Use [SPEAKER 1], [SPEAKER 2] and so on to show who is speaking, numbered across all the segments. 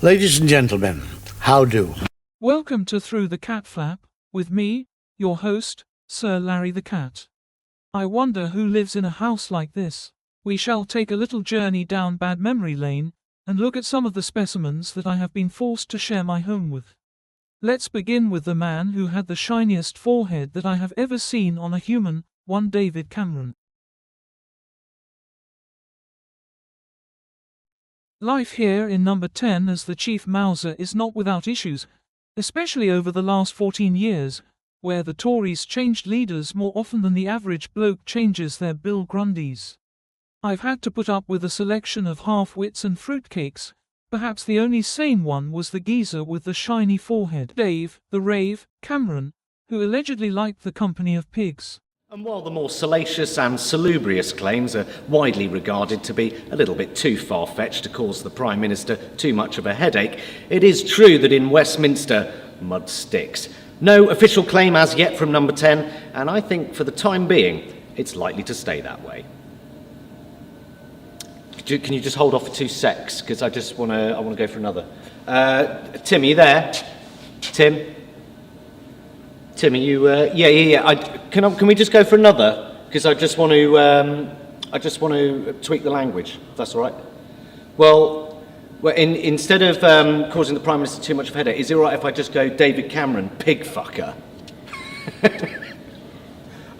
[SPEAKER 1] Ladies and gentlemen, how do?
[SPEAKER 2] Welcome to Through the CatFlap, with me, your host, Sir Larry the Cat. I wonder who lives in a house like this. We shall take a little journey down bad memory lane, and look at some of the specimens that I have been forced to share my home with. Let's begin with the man who had the shiniest forehead that I have ever seen on a human, one David Cameron. Life here in number 10 as the Chief Mouser is not without issues, especially over the last 14 years, where the Tories changed leaders more often than the average bloke changes their Bill Grundys. I've had to put up with a selection of half-wits and fruitcakes. Perhaps the only sane one was the geezer with the shiny forehead, Dave, the Rave, Cameron, who allegedly liked the company of pigs.
[SPEAKER 3] And while the more salacious and salubrious claims are widely regarded to be a little bit too far-fetched to cause the Prime Minister too much of a headache, it is true that in Westminster, mud sticks. No official claim as yet from number 10, and I think for the time being, it's likely to stay that way. Can you just hold off for 2 secs? Because I want to go for another. Tim, are you there? Tim, are you? Yeah. Can we just go for another? Because I just want to tweak the language. If that's all right. Well, instead of causing the Prime Minister too much of a headache, is it all right if I just go David Cameron, pig fucker?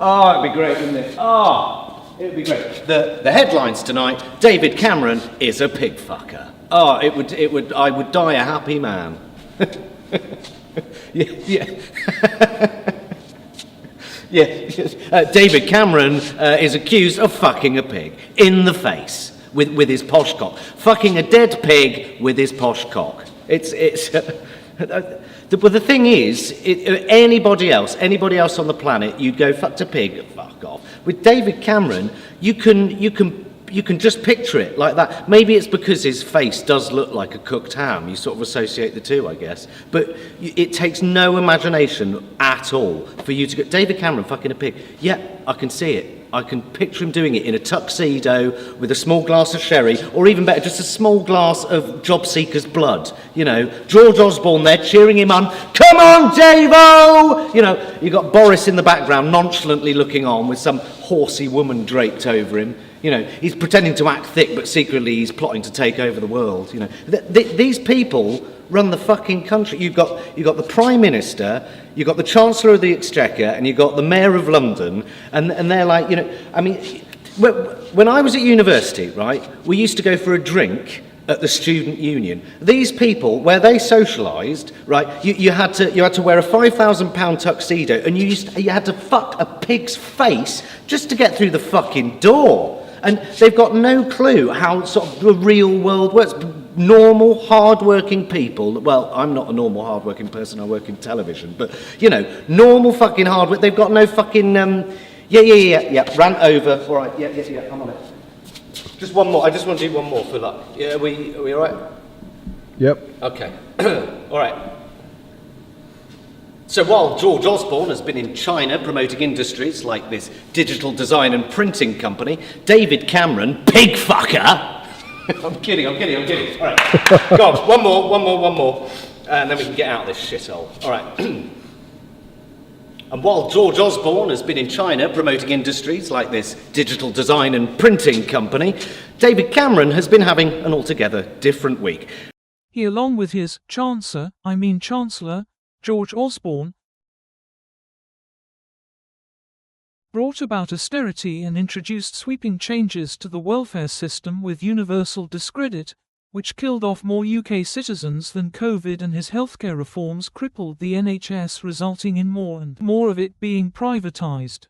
[SPEAKER 3] Oh, it'd be great, wouldn't it? Oh, it'd be great. The headlines tonight: David Cameron is a pig fucker. Oh, I would die a happy man. Yeah. David Cameron is accused of fucking a pig in the face with his posh cock. Fucking a dead pig with his posh cock. But the thing is, anybody else on the planet, you'd go fuck a pig, fuck off. With David Cameron, you can just picture it like that. Maybe it's because his face does look like a cooked ham. You sort of associate the two, I guess. But it takes no imagination at all for you to go, David Cameron fucking a pig. Yeah, I can see it. I can picture him doing it in a tuxedo with a small glass of sherry, or even better, just a small glass of job seeker's blood. You know, George Osborne there cheering him on. Come on, Davo! You know, you got Boris in the background nonchalantly looking on with some horsey woman draped over him. You know, he's pretending to act thick, but secretly he's plotting to take over the world. You know, these people run the fucking country. You've got the Prime Minister, you've got the Chancellor of the Exchequer, and you've got the Mayor of London, and they're like, you know, I mean, when I was at university, right, we used to go for a drink at the student union. These people, where they socialised, right, you had to wear a £5,000 tuxedo, and you had to fuck a pig's face just to get through the fucking door. And they've got no clue how sort of the real world works. Normal, hard-working people. Well, I'm not a normal, hard-working person. I work in television. But, you know, normal fucking hard work. They've got no fucking... Yeah. Rant over. All right, yeah. I'm on it. Just one more. I just want to do one more for that. Yeah, are we all right?
[SPEAKER 4] Yep.
[SPEAKER 3] Okay. All right. So while George Osborne has been in China promoting industries like this digital design and printing company, David Cameron, pig fucker... I'm kidding. All right. Go on, one more. And then we can get out of this shithole. All right. And while George Osborne has been in China promoting industries like this digital design and printing company, David Cameron has been having an altogether different week.
[SPEAKER 2] He, along with his Chancellor, George Osborne, brought about austerity and introduced sweeping changes to the welfare system with universal discredit, which killed off more UK citizens than COVID, and his healthcare reforms crippled the NHS, resulting in more and more of it being privatised.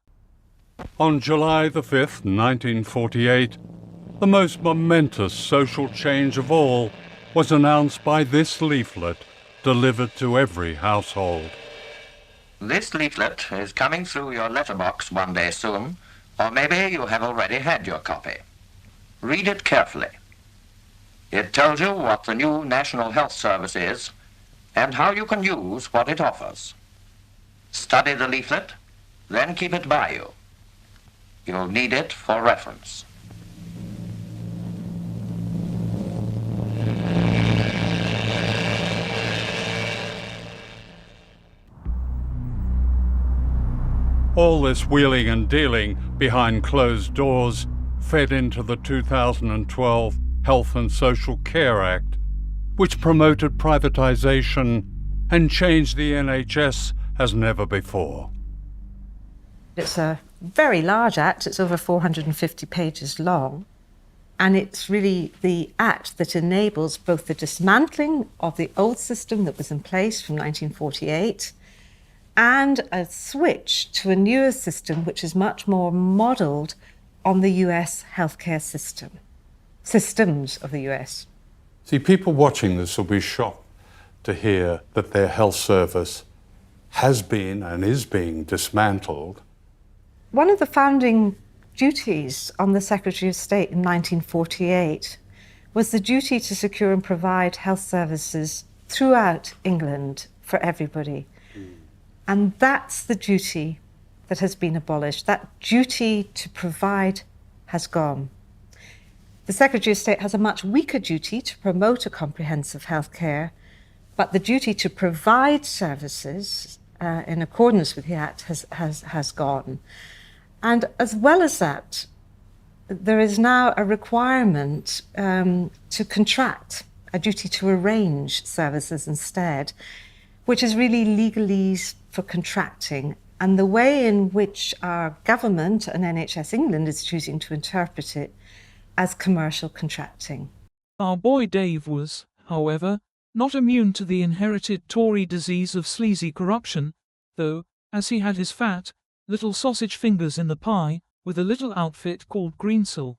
[SPEAKER 5] On July the 5th, 1948, the most momentous social change of all was announced by this leaflet, delivered to every household.
[SPEAKER 6] This leaflet is coming through your letterbox one day soon, or maybe you have already had your copy. Read it carefully. It tells you what the new National Health Service is and how you can use what it offers. Study the leaflet, then keep it by you. You'll need it for reference.
[SPEAKER 5] All this wheeling and dealing behind closed doors fed into the 2012 Health and Social Care Act, which promoted privatisation and changed the NHS as never before.
[SPEAKER 4] It's a very large act, it's over 450 pages long, and it's really the act that enables both the dismantling of the old system that was in place from 1948 and a switch to a newer system which is much more modelled on the US healthcare systems of the US.
[SPEAKER 5] See, people watching this will be shocked to hear that their health service has been and is being dismantled.
[SPEAKER 4] One of the founding duties on the Secretary of State in 1948 was the duty to secure and provide health services throughout England for everybody. And that's the duty that has been abolished. That duty to provide has gone. The Secretary of State has a much weaker duty to promote a comprehensive health care, but the duty to provide services in accordance with the Act has gone. And as well as that, there is now a requirement to contract, a duty to arrange services instead, which is really legalese for contracting. And the way in which our government and NHS England is choosing to interpret it as commercial contracting.
[SPEAKER 2] Our boy Dave was, however, not immune to the inherited Tory disease of sleazy corruption, though, as he had his fat, little sausage fingers in the pie, with a little outfit called Greensill.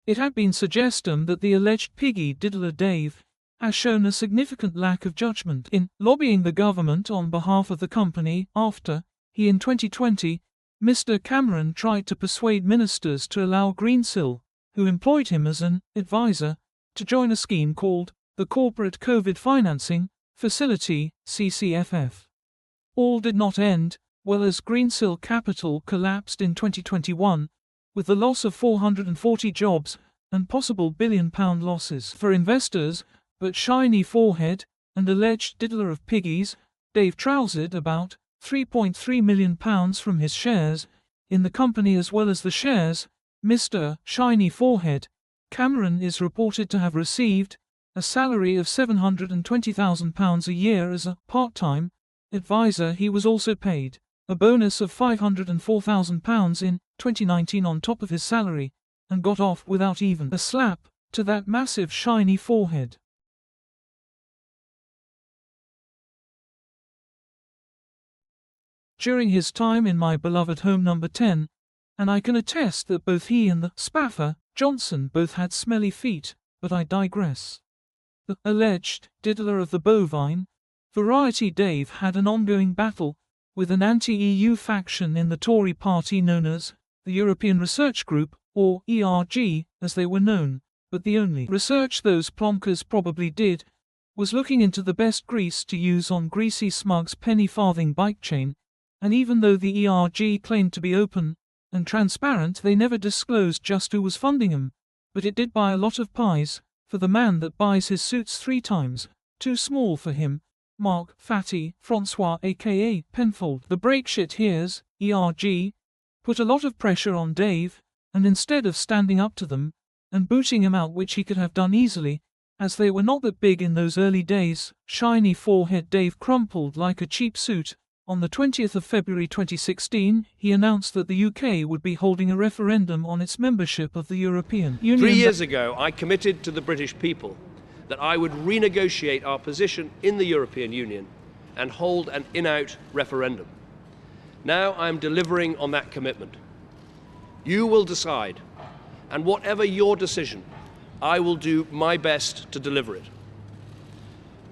[SPEAKER 2] It had been suggested that the alleged piggy diddler Dave has shown a significant lack of judgment in lobbying the government on behalf of the company after he in 2020, Mr. Cameron tried to persuade ministers to allow Greensill, who employed him as an advisor, to join a scheme called the Corporate COVID Financing Facility, CCFF. All did not end well as Greensill Capital collapsed in 2021, with the loss of 440 jobs and possible £1 billion losses for investors, but shiny forehead and alleged diddler of piggies, Dave trousered about £3.3 million from his shares in the company as well as the shares. Mr. Shiny Forehead Cameron is reported to have received a salary of £720,000 a year as a part-time advisor. He was also paid a bonus of £504,000 in 2019 on top of his salary, and got off without even a slap to that massive shiny forehead. During his time in my beloved home number 10, and I can attest that both he and the spaffer, Johnson, both had smelly feet, but I digress. The alleged diddler of the bovine variety Dave had an ongoing battle with an anti-EU faction in the Tory party known as the European Research Group, or ERG, as they were known, but the only research those plonkers probably did was looking into the best grease to use on Greasy Smug's penny farthing bike chain, and even though the ERG claimed to be open and transparent, they never disclosed just who was funding them, but it did buy a lot of pies for the man that buys his suits 3 times too small for him, Mark Fatty Francois aka Penfold. The break shit here's ERG put a lot of pressure on Dave, and instead of standing up to them and booting him out, which he could have done easily, as they were not that big in those early days, shiny forehead Dave crumpled like a cheap suit. On the 20th of February 2016, he announced that the UK would be holding a referendum on its membership of the European Union.
[SPEAKER 7] 3 years ago, I committed to the British people that I would renegotiate our position in the European Union and hold an in-out referendum. Now I am delivering on that commitment. You will decide, and whatever your decision, I will do my best to deliver it.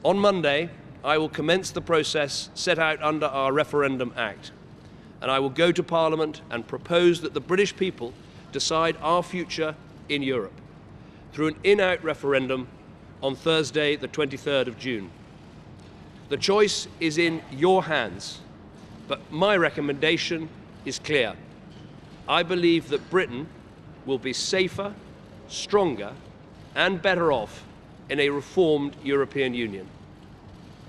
[SPEAKER 7] On Monday, I will commence the process set out under our Referendum Act, and I will go to Parliament and propose that the British people decide our future in Europe through an in-out referendum on Thursday, the 23rd of June. The choice is in your hands, but my recommendation is clear. I believe that Britain will be safer, stronger, and better off in a reformed European Union.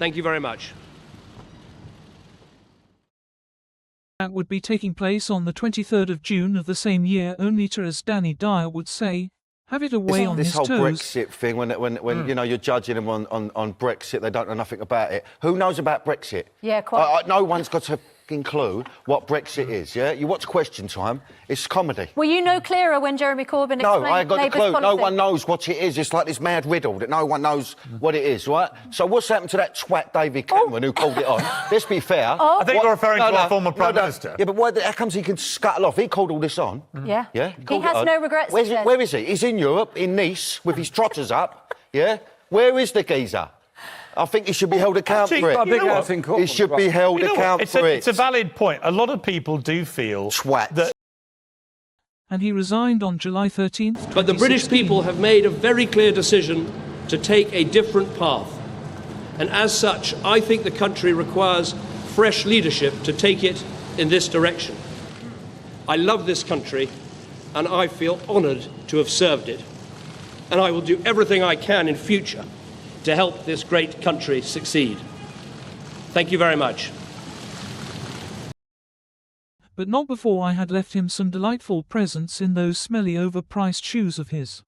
[SPEAKER 7] Thank you very much.
[SPEAKER 2] That would be taking place on the 23rd of June of the same year, only to, as Danny Dyer would say, have it away on
[SPEAKER 8] this
[SPEAKER 2] his
[SPEAKER 8] whole
[SPEAKER 2] toes.
[SPEAKER 8] Brexit thing, when you know, you're judging them on Brexit, they don't know nothing about it. Who knows about Brexit?
[SPEAKER 9] Yeah, quite.
[SPEAKER 8] No one's got a fucking clue what Brexit is, yeah? You watch Question Time, it's comedy.
[SPEAKER 9] Were you no clearer when Jeremy Corbyn
[SPEAKER 8] No,
[SPEAKER 9] explained
[SPEAKER 8] I ain't got
[SPEAKER 9] Labour's
[SPEAKER 8] the clue.
[SPEAKER 9] policy?
[SPEAKER 8] No one knows what it is. It's like this mad riddle that no one knows what it is, right? So what's happened to that twat David Cameron who called it on? Let's be fair.
[SPEAKER 9] Oh.
[SPEAKER 10] I think you're referring to our former Prime Minister.
[SPEAKER 8] Yeah, but how comes he can scuttle off? He called all this on.
[SPEAKER 9] Yeah.
[SPEAKER 8] Yeah?
[SPEAKER 9] He has no regrets.
[SPEAKER 8] Where is he? He's in Europe, in Nice, with his trotters up. Yeah? Where is the geezer? I think he should be held accountable for it. He should be held accountable for it.
[SPEAKER 10] It's a valid point. A lot of people do feel that.
[SPEAKER 2] And he resigned on July 13th,
[SPEAKER 7] But the British
[SPEAKER 2] 2016.
[SPEAKER 7] people have made a very clear decision to take a different path. And as such, I think the country requires fresh leadership to take it in this direction. I love this country, and I feel honoured to have served it. And I will do everything I can in future to help this great country succeed. Thank you very much.
[SPEAKER 2] But not before I had left him some delightful presents in those smelly overpriced shoes of his.